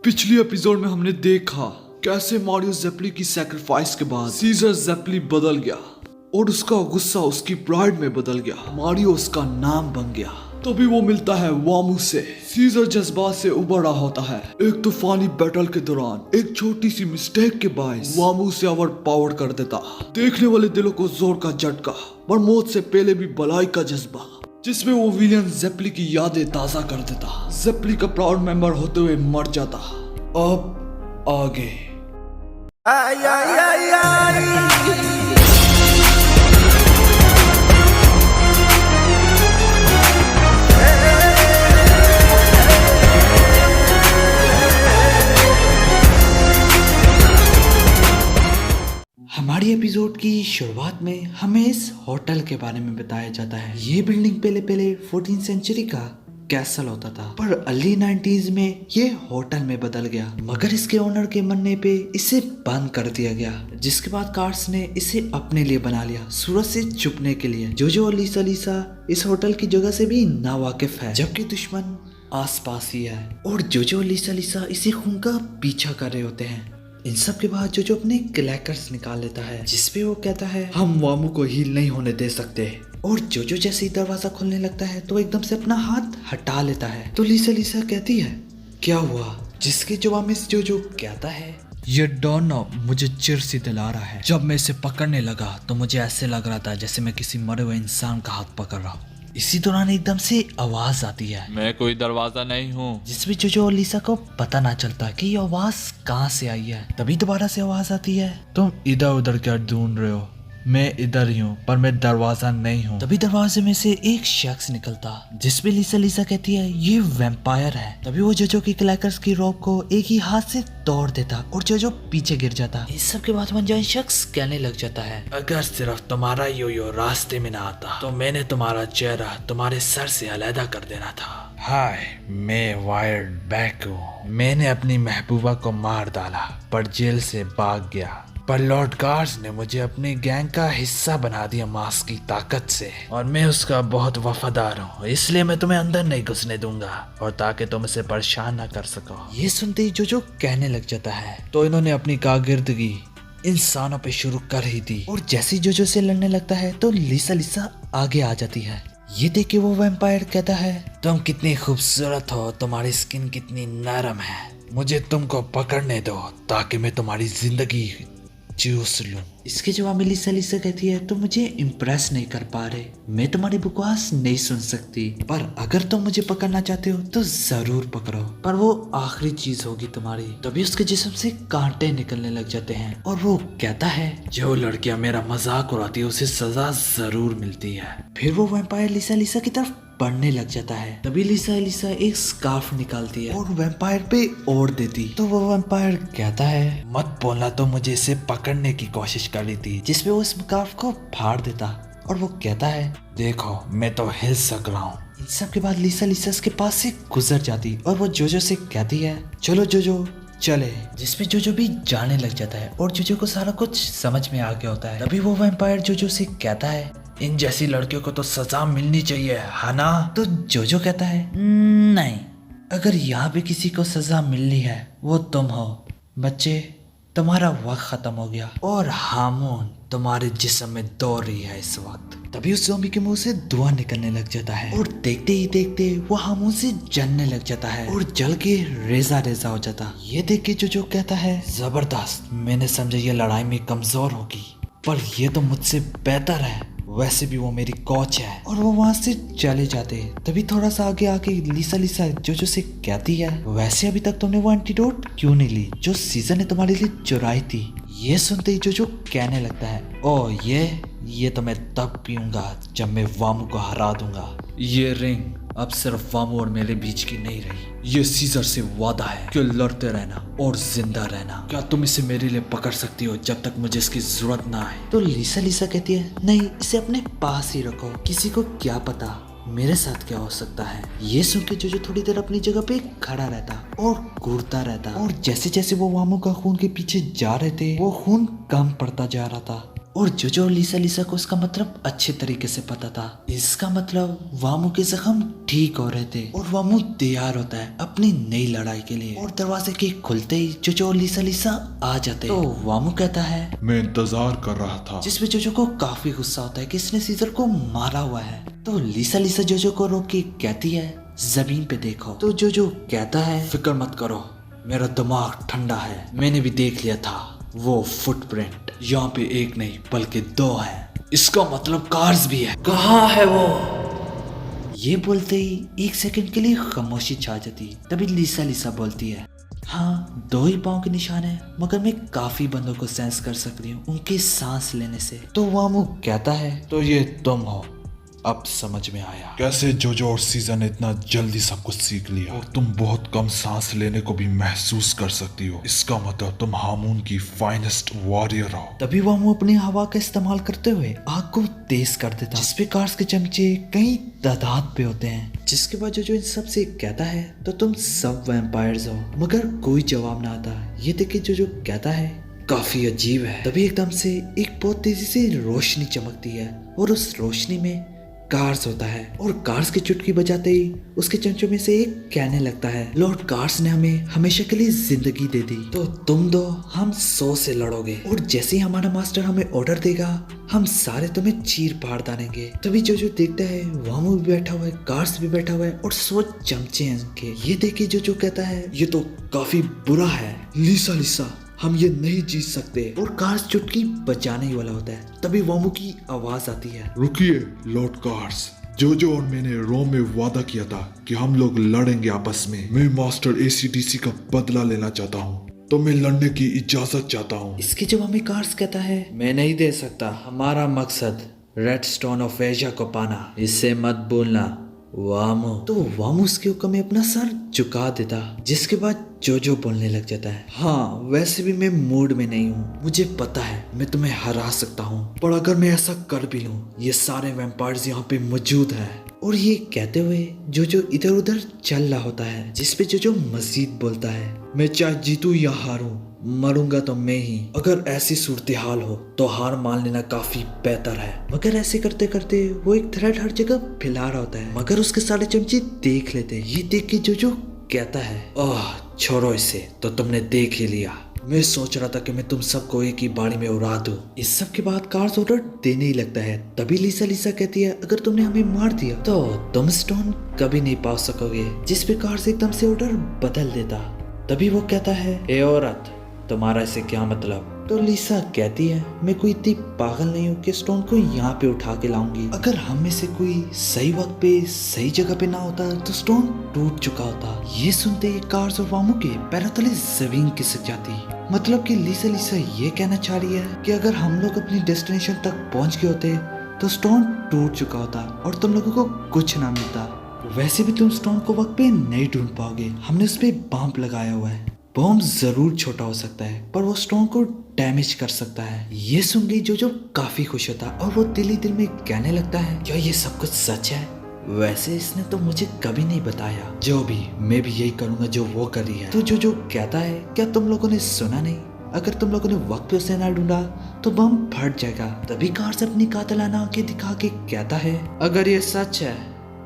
पिछली एपिसोड में हमने देखा कैसे मारियो ज़ेप्ली की सैक्रिफाइस के बाद सीजर ज़ेप्ली बदल गया और उसका गुस्सा उसकी प्राइड में बदल गया। मारियो उसका नाम बन गया। तभी वो मिलता है वामू से। सीजर जज्बात से उबर रहा होता है। एक तूफानी बैटल के दौरान एक छोटी सी मिस्टेक के बायस वामू से ओवर पावर कर देता। देखने वाले दिलों को जोर का झटका पर मौत से पहले भी भलाई का जज्बा, जिसमें वो विलियन ज़ेप्ली की यादें ताज़ा कर देता। ज़ेप्ली का प्राउड मेंबर होते हुए मर जाता। अब आगे Ay, ay, ay, ay. हमारी एपिसोड की शुरुआत में हमें इस होटल के बारे में बताया जाता है। ये बिल्डिंग पहले 14th सेंचुरी का कैसल होता था, पर अर्ली 90s में ये होटल में बदल गया। मगर इसके ओनर के मरने पे इसे बंद कर दिया गया, जिसके बाद कार्ड्स ने इसे अपने लिए बना लिया, सूरज से छुपने के लिए। जोजो और लीसा इस होटल की जगह से भी नावाकिफ है, जबकि दुश्मन आसपास ही है। और जोजो और लीसा इसी खून का पीछा कर रहे होते हैं। इन सब के बाद जोजो अपने क्रैकर्स निकाल लेता है, जिसपे वो कहता है हम वामू को हील नहीं होने दे सकते। और जोजो जैसे ही दरवाजा खोलने लगता है तो एकदम से अपना हाथ हटा लेता है। तो लीसा कहती है क्या हुआ, जिसके जवाब में जोजो कहता है ये डॉन मुझे चिर सी दिला रहा है। जब मैं इसे पकड़ने लगा तो मुझे ऐसे लग रहा था जैसे मैं किसी मरे हुए इंसान का हाथ पकड़ रहा हूँ। इसी दौरान एकदम से आवाज आती है, मैं कोई दरवाजा नहीं हूँ। जिसमें जोजो और लीसा को पता ना चलता कि ये आवाज कहाँ से आई है। तभी दोबारा से आवाज आती है तुम इधर उधर क्या ढूंढ रहे हो, मैं इधर ही हूँ पर मैं दरवाजा नहीं हूँ। तभी दरवाजे में से एक शख्स निकलता, जिसपे लीसा कहती है ये वैम्पायर है। तभी वो जोजो की क्रैकर्स की रोप को एक ही हाथ से तोड़ देता और जोजो पीछे गिर जाता। इस सब के बाद अनजान शख्स कहने लग जाता है अगर सिर्फ तुम्हारा यो रास्ते में ना आता तो मैंने तुम्हारा चेहरा तुम्हारे सर से अलग कर देना था। हाय, मैं वायर्ड बैक हूँ। मैंने अपनी महबूबा को मार डाला पर जेल से भाग गया, पर लॉर्ड गार्ड्स ने मुझे अपने गैंग का हिस्सा बना दिया मास्क की ताकत से, और मैं उसका बहुत वफादार हूँ। इसलिए मैं तुम्हें अंदर नहीं घुसने दूंगा और ताकि तुम इसे परेशान न कर सको। ये सुनते ही जोजो कहने लग जाता है तो इन्होंने अपनी कारगिर्दगी इंसानों पे शुरू कर ही दी। और जैसे ही जोजो से लड़ने लगता है तो लीसा आगे आ जाती है। ये देख के वो वैम्पायर कहता है तुम कितनी खूबसूरत हो, तुम्हारी स्किन कितनी नरम है, मुझे तुमको पकड़ने दो ताकि मैं तुम्हारी जिंदगी चूस लूं। इसके जवाब में लीसा कहती है तुम मुझे इम्प्रेस नहीं कर पा रहे, मैं तुम्हारी बकवास नहीं सुन सकती, पर अगर तुम मुझे पकड़ना चाहते हो तो जरूर पकड़ो, पर वो आखिरी चीज होगी तुम्हारी। तभी उसके जिस्म से कांटे निकलने लग जाते हैं और वो कहता है जो लड़कियां मेरा मजाक उड़ाती है उसे सजा जरूर मिलती है। फिर वो वैम्पायर लीसा की तरफ बढ़ने लग जाता है। तभी लीसा एक स्कार्फ निकालती है और वैम्पायर पे ओढ़ देती। तो वो वैम्पायर कहता है मत बोलना तो मुझे इसे पकड़ने की कोशिश कर रही थी, जिसपे वो स्कार्फ को फाड़ देता और वो कहता है देखो मैं तो हिल सक रहा हूँ। इन सब के बाद लीसा उसके पास से गुजर जाती और वो जोजो से कहती है चलो जोजो चले, जिसपे जोजो भी जाने लग जाता है और जोजो को सारा कुछ समझ में आ गया होता है। तभी वो वैम्पायर जोजो से कहता है इन जैसी लड़कियों को तो सजा मिलनी चाहिए है ना। तो जोजो कहता है नहीं, अगर यहाँ पे किसी को सजा मिलनी है वो तुम हो। बच्चे तुम्हारा वक्त खत्म हो गया और हार्मोन तुम्हारे जिस्म में दौड़ रही है इस वक्त। तभी उस ज़ॉम्बी के मुंह से धुआं निकलने लग जाता है और देखते ही देखते वो हार्मोन से जलने लग जाता है और जल के रेजा हो जाता। ये देख के जोजो कहता है जबरदस्त, मैंने समझा ये लड़ाई में कमजोर होगी पर ये तो मुझसे बेहतर है, वैसे भी वो मेरी कोच है। और वो वहाँ से चले जाते। तभी थोड़ा सा आगे आके लीसा जोजो से कहती है वैसे अभी तक तुमने वो एंटीडोट क्यों नहीं ली जो सीजन ने तुम्हारे लिए चुराई थी। ये सुनते ही जोजो कहने लगता है ओ ये तो मैं तब पीऊंगा जब मैं वामू को हरा दूंगा। ये रिंग अब सिर्फ वामू और मेरे बीच की नहीं रही, ये सीजर से वादा है कि लड़ते रहना और जिंदा रहना। क्या तुम इसे मेरे लिए पकड़ सकती हो जब तक मुझे इसकी जरूरत ना आए। तो लीसा कहती है नहीं, इसे अपने पास ही रखो, किसी को क्या पता मेरे साथ क्या हो सकता है। ये सुन के जोजो थोड़ी देर अपनी जगह पे खड़ा रहता और घूरता रहता और जैसे जैसे वो वामू का खून के पीछे जा रहे थे वो खून कम पड़ता जा रहा था और जोजो और लिसा को इसका मतलब अच्छे तरीके से पता था। इसका मतलब वामू के जख्म ठीक हो रहे थे और वामू तैयार होता है अपनी नई लड़ाई के लिए। और दरवाजे के खुलते ही जोजो और लिसा आ जाते हैं। तो वामू कहता है, मैं इंतजार कर रहा था। जिसपे जोजो को काफी गुस्सा होता है कि इसने सीजर को मारा हुआ है। तो लिसा जोजो को रोक के कहती है, जमीन पे देखो। तो जोजो कहता है, फिक्र मत करो, मेरा दिमाग ठंडा है, मैंने भी देख लिया था वो फुटप्रिंट। यहाँ पे एक नहीं बल्कि 2 है, इसका मतलब कार्स भी है। कहाँ है वो? ये बोलते ही एक सेकंड के लिए खामोशी छा जाती। तभी लिसा बोलती है, हाँ 2 ही पाँव के निशान है, मगर मैं काफी बंदों को सेंस कर सकती हूँ उनकी सांस लेने से। तो वामू कहता है, तो ये तुम हो, अब समझ में आया कैसे जोजो और सीजर ने इतना जल्दी सब कुछ सीख लिया और तुम बहुत कम सांस लेने को भी महसूस कर सकती हो। इसका मतलब तुम हामून की फाइनेस्ट वॉरियर हो। तभी वामू अपनी हवा का इस्तेमाल करते हुए आग को तेज कर देता, जिसपे कार्स के चमचे कई तादाद पे होते हैं। जिसके बाद जो इन सब से कहता है, तो तुम सब वैम्पायर्स हो, मगर कोई जवाब ना आता। ये देख के जो कहता है, काफी अजीब है। तभी एकदम से एक बहुत तेजी से रोशनी चमकती है और उस रोशनी में कार्स होता है और कार्स की चुटकी बजाते ही उसके चंचों में से एक कहने लगता है, लॉर्ड कार्स ने हमें हमेशा के लिए जिंदगी दे दी, तो तुम 2 हम 100 से लड़ोगे और जैसे ही हमारा मास्टर हमें ऑर्डर देगा हम सारे तुम्हें चीर फाड़ डालेंगे। तभी जो देखता है वामू भी बैठा हुआ है, कार्स भी बैठा हुआ है और 100 चमचे हैं उनके। ये देख के जो कहता है, ये तो काफी बुरा है लिसा, हम ये नहीं जीत सकते। और कार्स चुटकी बचाने ही वाला होता है। तभी वामू की आवाज आती है, रुकिए लॉर्ड कार्स, जोजो और मैंने रोम में वादा किया था कि हम लोग लड़ेंगे आपस में। मैं मास्टर ACDC का बदला लेना चाहता हूँ, तो मैं लड़ने की इजाजत चाहता हूँ। इसके जवाब में कार्स कहता है, मैं नहीं दे सकता, हमारा मकसद रेड स्टोन ऑफ एशिया को पाना, इससे मत भूलना वामू। तो वामू उसके हुक्म में अपना सर झुका देता, जिसके बाद जोजो बोलने लग जाता है, हाँ वैसे भी मैं मूड में नहीं हूँ, मुझे पता है मैं तुम्हें हरा सकता हूँ, पर अगर मैं ऐसा कर भी लूँ, ये सारे वैम्पायर्स यहाँ पे मौजूद हैं। और ये कहते हुए जोजो इधर उधर चल रहा होता है, जिसपे जोजो मजीद बोलता है, मैं चाहे जीतूं या हारूं, मरूंगा तो मैं ही। अगर ऐसी सूरत हाल हो तो हार मान लेना काफी बेहतर है। मगर ऐसे करते करते वो एक थ्रेड हर जगह फैला रहा होता है, मगर उसके सारे चमचे देख लेते। ये देख के जोजो कहता है, ओह छोड़ो इसे, तो तुमने देख ही लिया, मैं सोच रहा था कि मैं तुम सबको एक ही बारी में उड़ा दूं। इस सब के बाद कार्स ऑर्डर देने ही लगता है। तभी लिसा कहती है, अगर तुमने हमें मार दिया तो तुम स्टोन कभी नहीं पा सकोगे, जिसपे कार्स एकदम से ऑर्डर बदल देता। तभी वो कहता है, ए औरत, तुम्हारा इसे क्या मतलब? तो लिसा कहती है, मैं कोई इतनी पागल नहीं हूँ कि स्टोन को यहाँ पे उठा के लाऊंगी। अगर हम में से कोई सही वक्त पे सही जगह पे ना होता तो स्टोन टूट चुका होता। ये सुनते ही कार्स और वामू के पैरों तले जमीन खिसक जाती। मतलब कि लिसा ये कहना चाह रही है कि अगर हम लोग अपनी डेस्टिनेशन तक पहुंच गए होते तो स्टोन टूट चुका होता और तुम लोगों को कुछ ना मिलता। वैसे भी तुम स्टोन को वक्त पे नहीं ढूंढ पाओगे, हमने उस पे बम लगाया हुआ है। बम जरूर छोटा हो सकता है पर वो स्टोन को डैमेज कर सकता है। ये सुन गई जो काफी खुश होता और वो दिल ही दिल में कहने लगता है, क्या ये सब कुछ सच है? वैसे इसने तो मुझे कभी नहीं बताया। जो भी, मैं भी यही करूंगा जो वो कर रही है। तो जो कहता है, क्या तुम लोगों ने सुना नहीं? अगर तुम लोगों ने वक्त पे उसे ना ढूंढा तो बम फट जाएगा। तभी कार्स अपनी कातिलाना आंखें दिखा के कहता है, अगर ये सच है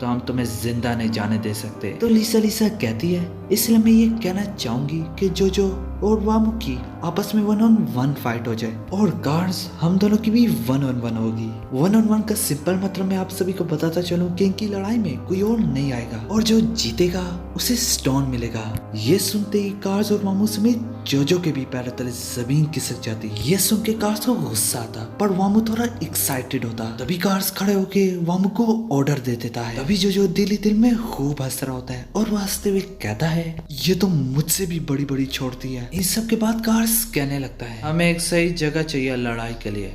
तो हम तुम्हें जिंदा नहीं जाने दे सकते। तो लिसा कहती है, इसलिए मैं ये कहना चाहूंगी कि जो और वामू की आपस में 1-on-1 फाइट हो जाए और कार्स हम दोनों की भी 1-on-1 होगी। 1-on-1 का सिंपल मतलब मैं आप सभी को बताता चलूं कि इनकी लड़ाई में कोई और नहीं आएगा और जो जीतेगा उसे स्टोन मिलेगा। ये सुनते ही कार्स और वामू समेत जोजो के भी पैरों तले जमीन खिसक जाती। ये सुन के कार्स को गुस्सा आता पर वामू थोड़ा एक्साइटेड होता। तभी कार्स खड़े होके वामू को ऑर्डर दे देता है। तभी जो दिल ही दिल में खूब हंस रहा होता है और वो हंसते हुए कहता है, ये तो मुझसे भी बड़ी बड़ी छोड़ती है। इस सब के बाद कार्स कहने लगता है, हमें एक सही जगह चाहिए लड़ाई के लिए।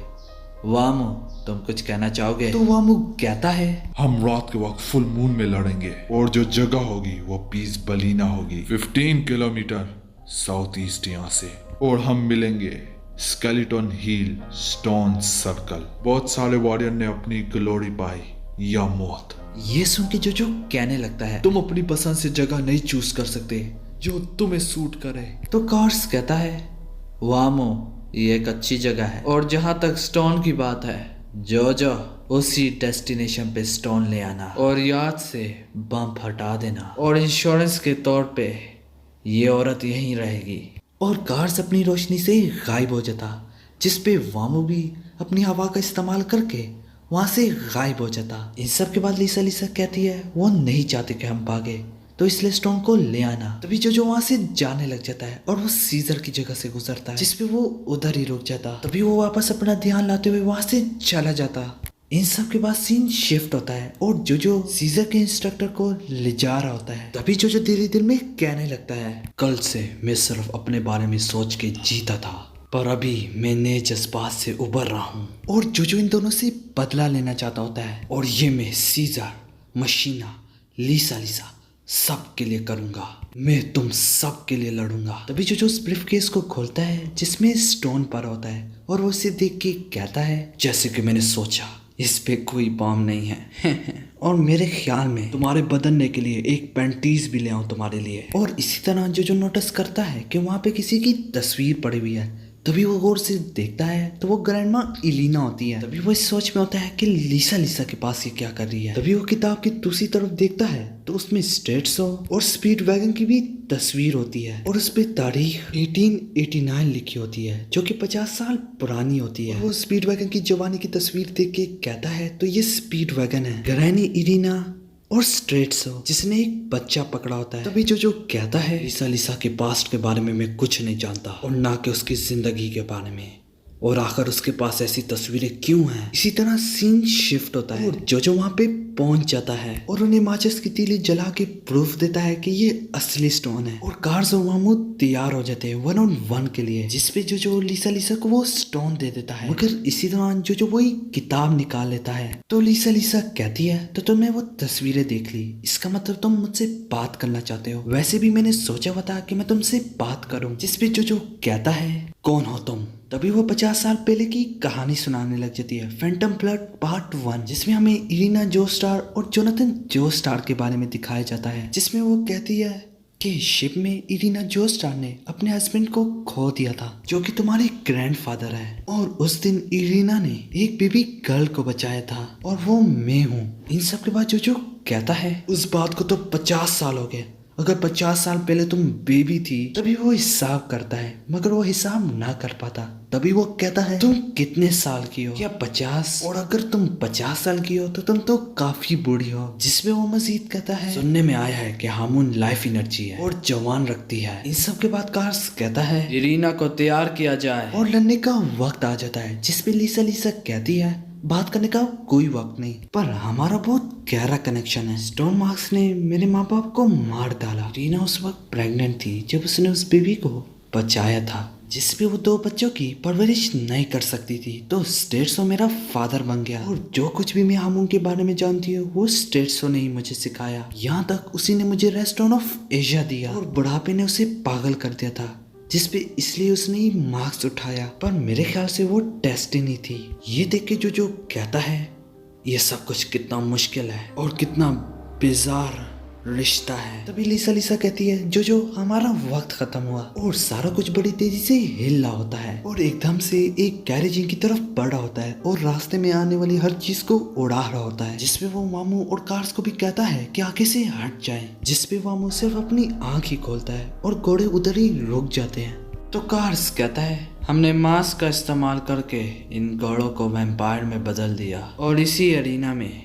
वामू, तुम कुछ कहना चाहोगे? तो वामू कहता है, हम रात के वक्त फुल मून में लड़ेंगे और जो जगह होगी वो पीस बलीना होगी, 15 किलोमीटर साउथ ईस्ट यहाँ से, और हम मिलेंगे स्केलेटन हिल स्टोन सर्कल। बहुत सारे वॉरियर ने अपनी ग्लोरी पाई या मौत। ये सुन के जो कहने लगता है, तुम अपनी पसंद से जगह नहीं चूज कर सकते जो तुम्हें सूट करे। तो कार्स कहता है, वामो, ये एक अच्छी जगह है। और जहाँ तक स्टोन की बात है, जो उसी डेस्टिनेशन पे स्टोन ले आना और याद से बम हटा देना, और इंश्योरेंस के तौर पे ये औरत यहीं रहेगी। और कार्स अपनी रोशनी से गायब हो जाता, जिसपे वामो भी अपनी हवा का इस्तेमाल करके वहाँ से गायब हो जाता। इन सब के बाद लिसा कहती है वो नहीं चाहती कि हम भागे, तो इसलिए स्टोन को ले आना। तभी जो वहां से जाने लग जाता है और वो सीजर की जगह से गुजरता है, जिसपे वो उधर ही रुक जाता। तभी वो वापस अपना ध्यान लाते हुए वहां से चला जाता। इन सब के बाद सीन शिफ्ट होता है और जो सीजर के इंस्ट्रक्टर को ले जा रहा होता है। तभी जो धीरे दिल में कहने लगता है, कल से मैं सिर्फ अपने बारे में सोच के जीता था, पर अभी मैं नए जज्बात से उबर रहा हूँ। और जो इन दोनों से बदला लेना चाहता होता है, और ये मैं सीजर, मशीना, लिसा सब के लिए करूंगा, मैं तुम सब के लिए लड़ूंगा। तभी जो उस ब्रीफकेस को खोलता है जिसमें स्टोन पर होता है, और वो उसे देख के कहता है, जैसे कि मैंने सोचा इस पे कोई बम नहीं है और मेरे ख्याल में तुम्हारे बदलने के लिए एक पैंटीज भी ले आऊं तुम्हारे लिए। और इसी तरह जो नोटिस करता है कि वहाँ पे किसी की तस्वीर पड़ी हुई है। तभी वो गौर से देखता है तो वो ग्रैंडमा इलीना होती है। तभी वो इस सोच में होता है कि लिसा के पास ये क्या कर रही है। तभी वो किताब की दूसरी तरफ देखता है तो उसमें स्टेट्सो और स्पीड वैगन की भी तस्वीर होती है, और उस पे तारीख 1889 लिखी होती है, जो कि 50 साल पुरानी होती है। वो स्पीड वैगन की जवानी की तस्वीर देख के कहता है तो ये स्पीड वैगन है, ग्रैनी इरीना और स्ट्रेट्सो जिसने एक बच्चा पकड़ा होता है। तभी जो कहता है, लिसा के पास्ट के बारे में मैं कुछ नहीं जानता, और ना कि उसकी जिंदगी के बारे में, और आखिर उसके पास ऐसी तस्वीरें क्यों हैं। इसी तरह सीन शिफ्ट होता है और जो वहाँ पे पहुंच जाता है और उन्हें माचिस की तीली जला के प्रूफ देता है कि ये असली स्टोन है। और कार्स और मामू तैयार हो जाते हैं 1-on-1 के लिए, जिसपे जो लिसा को वो स्टोन दे देता है। मगर इसी दौरान जो वही किताब निकाल लेता है तो लिसा कहती है, तो तुमने वो तस्वीरें देख ली, इसका मतलब तुम मुझसे बात करना चाहते हो। वैसे भी मैंने सोचा हुआ था कि मैं तुमसे बात करूं। जिसपे जो कहता है, कौन हो तुम। तभी वो 50 साल पहले की कहानी सुनाने लग जाती है, फैंटम ब्लड पार्ट 1, जिसमें हमें इरीना जोस्टार और जोनाथन जोस्टार के बारे में दिखाया जाता है। जिसमें वो कहती है कि शिप में इरीना जोस्टार ने अपने हस्बैंड को खो दिया था, जो कि तुम्हारे ग्रैंडफादर है, और उस दिन इरीना ने एक बेबी गर्ल को बचाया था, और वो मैं हूँ। इन सब के बाद जो कहता है, उस बात को तो 50 साल हो गए, अगर 50 साल पहले तुम बेबी थी। तभी वो हिसाब करता है, मगर वो हिसाब ना कर पाता। तभी वो कहता है, तुम कितने साल की हो? क्या 50? और अगर तुम 50 साल की हो तो तुम तो काफी बूढ़ी हो। जिसमें वो मजीद कहता है, सुनने में आया है कि हार्मोन लाइफ एनर्जी है और जवान रखती है। इन सब के बाद कार्स कहता है, इरीना को तैयार किया जाए और लड़ने का वक्त आ जाता है। जिसपे लिसा कहती है, बात करने का कोई वक्त नहीं, पर हमारा बहुत गहरा कनेक्शन है। स्टोन मार्क्स ने मेरे माँ बाप को मार डाला। रीना उस वक्त प्रेग्नेंट थी जब उसने उस बेबी को बचाया था, जिसपे वो 2 बच्चों की परवरिश नहीं कर सकती थी। तो स्टेट्सो मेरा फादर बन गया, और जो कुछ भी मैं हामून के बारे में जानती हूँ वो स्टेट्सो ने ही मुझे सिखाया। यहाँ तक उसी ने मुझे रेस्टोरेंट ऑफ एशिया दिया, और बुढ़ापे ने उसे पागल कर दिया था, जिसपे इसलिए उसने ही मार्क्स उठाया। पर मेरे ख्याल से वो डेस्टिनी थी। ये देख के जो कहता है, ये सब कुछ कितना मुश्किल है और कितना बेजार रिश्ता है। तभी लिसा कहती है, जो हमारा वक्त खत्म हुआ और सारा कुछ बड़ी तेजी से हिल रहा होता है, और एकदम से एक गैरेजिंग की तरफ बढ़ रहा होता है और रास्ते में आने वाली हर चीज को उड़ा रहा होता है। जिसपे वो मामू और कार्स को भी कहता है कि आगे से हट जाएं। जिसपे मामू सिर्फ अपनी आंख ही खोलता है और घोड़े उधर ही रुक जाते हैं। तो कार्स कहता है, हमने मास्क का इस्तेमाल करके इन घोड़ों को वैम्पायर में बदल दिया, और इसी अरीना में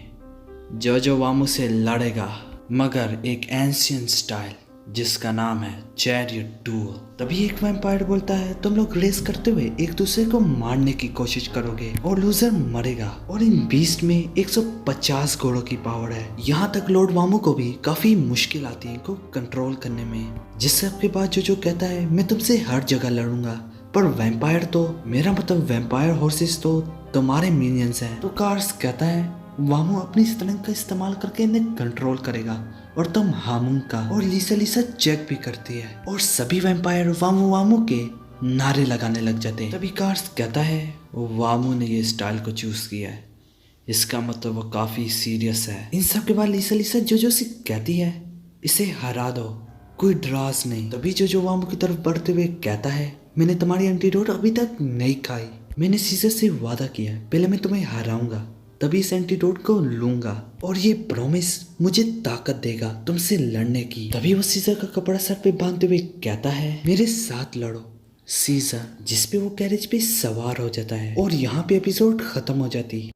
जो वामू से लड़ेगा, मगर एक एंशियंट स्टाइल जिसका नाम है चैरियट डुअल। तभी एक वैम्पायर बोलता है, तुम लोग रेस करते हुए एक दूसरे को मारने की कोशिश करोगे और लूजर मरेगा, और इन बीस्ट में 150 घोड़ों की पावर है। यहाँ तक लॉर्ड वामू को भी काफी मुश्किल आती है इनको कंट्रोल करने में। जिस सबके बाद जो कहता है, मैं तुमसे हर जगह लड़ूंगा, पर वैम्पायर तो मेरा मतलब वैम्पायर हॉर्सेस तो तुम्हारे मिनियंस हैं। तो कार्स कहता है, वामू अपनी स्ट्रेंथ का इस्तेमाल करके इन्हें कंट्रोल करेगा और तुम हामून का। और लिसा चेक भी करती है और सभी वैम्पायर वामू के नारे लगाने लग जाते हैं। तभी कार्स कहता है, वामू ने ये स्टाइल को चूज किया है, इसका मतलब वो काफी सीरियस है। इन सब के बाद लिसा जो से कहती है, इसे हरा दो, कोई ड्रास नहीं। तभी जो वामू की तरफ बढ़ते हुए कहता है, मैंने तुम्हारी एंटीडोट अभी तक नहीं खाई। मैंने सीजर से वादा किया है, पहले मैं तुम्हें हराऊंगा, तभी इस एंटीडोट को लूंगा, और ये प्रॉमिस मुझे ताकत देगा तुमसे लड़ने की। तभी वो सीजर का कपड़ा सर पे बांधते हुए कहता है, मेरे साथ लड़ो सीजर, जिसपे वो कैरेज पे सवार हो जाता है और यहाँ पे एपिसोड खत्म हो जाती।